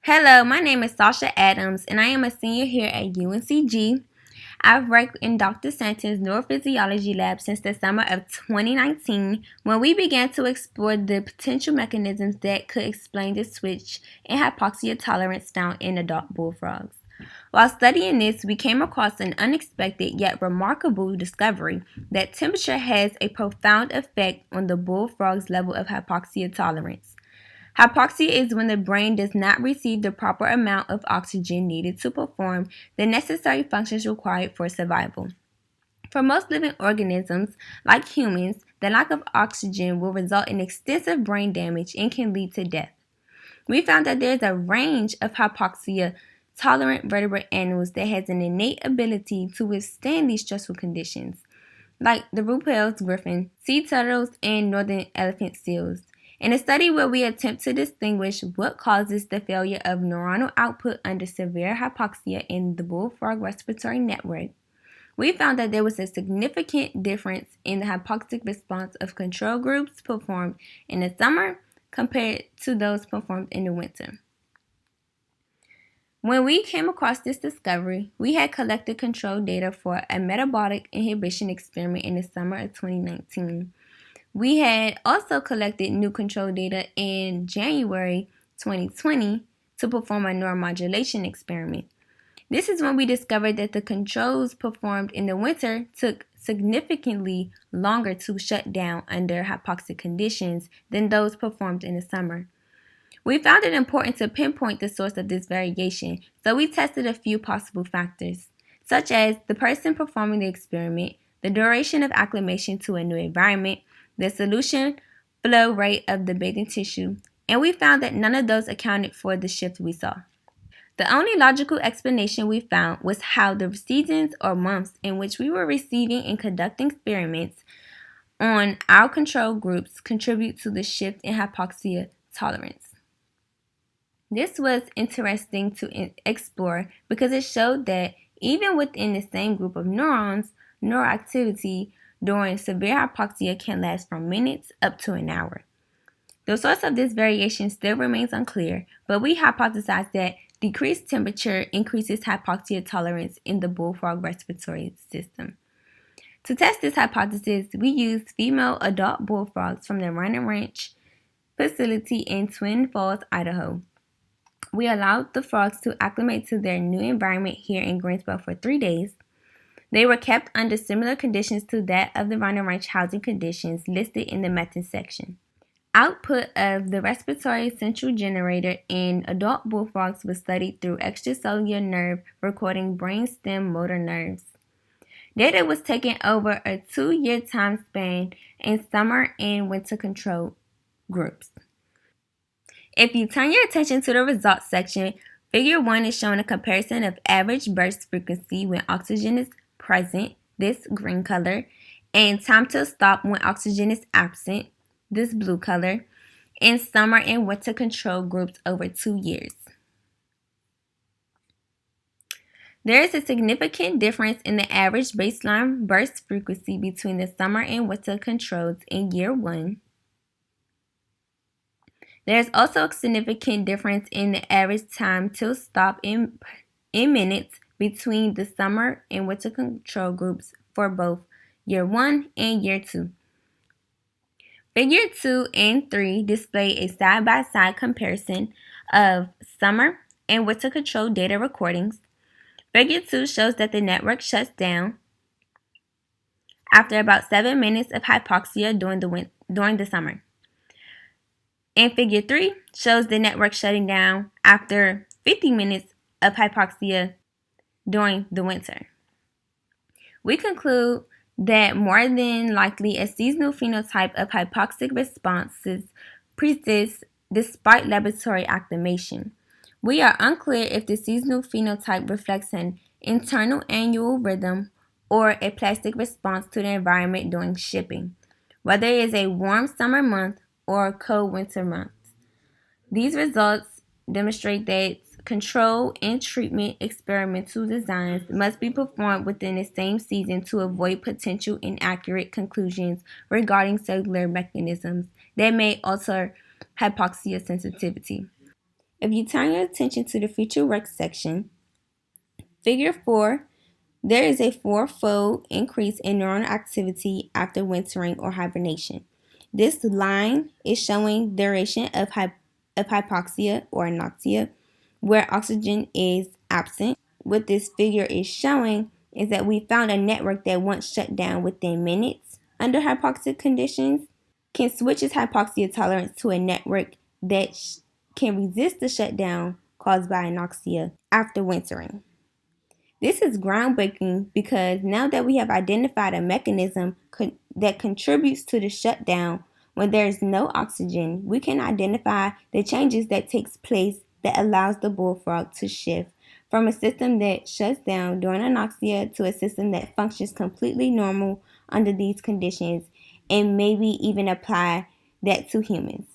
Hello, my name is Sasha Adams, and I am a senior here at UNCG. I've worked in Dr. Santin's neurophysiology lab since the summer of 2019 when we began to explore the potential mechanisms that could explain the switch in hypoxia tolerance found in adult bullfrogs. While studying this, we came across an unexpected yet remarkable discovery that temperature has a profound effect on the bullfrog's level of hypoxia tolerance. Hypoxia is when the brain does not receive the proper amount of oxygen needed to perform the necessary functions required for survival. For most living organisms, like humans, the lack of oxygen will result in extensive brain damage and can lead to death. We found that there is a range of hypoxia tolerant vertebrate animals that has an innate ability to withstand these stressful conditions, like the Ruppel's griffin, sea turtles, and northern elephant seals. In a study where we attempt to distinguish what causes the failure of neuronal output under severe hypoxia in the bullfrog respiratory network, we found that there was a significant difference in the hypoxic response of control groups performed in the summer compared to those performed in the winter. When we came across this discovery, we had collected control data for a metabolic inhibition experiment in the summer of 2019. We had also collected new control data in January 2020 to perform a neuromodulation experiment. This is when we discovered that the controls performed in the winter took significantly longer to shut down under hypoxic conditions than those performed in the summer. We found it important to pinpoint the source of this variation, so we tested a few possible factors, such as the person performing the experiment, the duration of acclimation to a new environment, the solution flow rate of the bathing tissue, and we found that none of those accounted for the shift we saw. The only logical explanation we found was how the seasons or months in which we were receiving and conducting experiments on our control groups contribute to the shift in hypoxia tolerance. This was interesting to explore because it showed that even within the same group of neurons, neural activity during severe hypoxia can last from minutes up to an hour. The source of this variation still remains unclear, but we hypothesize that decreased temperature increases hypoxia tolerance in the bullfrog respiratory system. To test this hypothesis, we used female adult bullfrogs from the Run and Ranch facility in Twin Falls, Idaho. We allowed the frogs to acclimate to their new environment here in Greensboro for 3 days. They were kept under similar conditions to that of the Rhino Ranch housing conditions listed in the methods section. Output of the respiratory central generator in adult bullfrogs was studied through extracellular nerve recording brainstem motor nerves. Data was taken over a 2-year time span in summer and winter control groups. If you turn your attention to the results section, Figure 1 is showing a comparison of average burst frequency when oxygen is present, this green color, and time to stop when oxygen is absent, this blue color, in summer and winter control groups over 2 years. There is a significant difference in the average baseline burst frequency between the summer and winter controls in year 1. There is also a significant difference in the average time to stop in minutes between the summer and winter control groups for both year 1 and year 2. Figure 2 and 3 display a side-by-side comparison of summer and winter control data recordings. Figure 2 shows that the network shuts down after about 7 minutes of hypoxia during the summer. And Figure 3 shows the network shutting down after 50 minutes of hypoxia during the winter. We conclude that more than likely a seasonal phenotype of hypoxic responses persists despite laboratory acclimation. We are unclear if the seasonal phenotype reflects an internal annual rhythm or a plastic response to the environment during shipping, whether it is a warm summer month or cold winter months. These results demonstrate that control and treatment experimental designs must be performed within the same season to avoid potential inaccurate conclusions regarding cellular mechanisms that may alter hypoxia sensitivity. If you turn your attention to the future work section, figure 4, there is a four-fold increase in neuronal activity after wintering or hibernation. This line is showing duration of hypoxia or anoxia, where oxygen is absent. What this figure is showing is that we found a network that once shut down within minutes under hypoxic conditions can switch its hypoxia tolerance to a network that can resist the shutdown caused by anoxia after wintering. This is groundbreaking because now that we have identified a mechanism that contributes to the shutdown when there is no oxygen, we can identify the changes that takes place that allows the bullfrog to shift from a system that shuts down during anoxia to a system that functions completely normal under these conditions, and maybe even apply that to humans.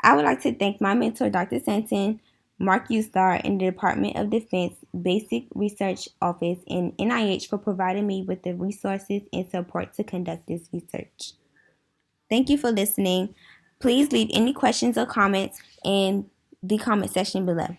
I would like to thank my mentor, Dr. Santin, Mark Ustar, in the Department of Defense Basic Research Office and NIH for providing me with the resources and support to conduct this research. Thank you for listening. Please leave any questions or comments in the comment section below.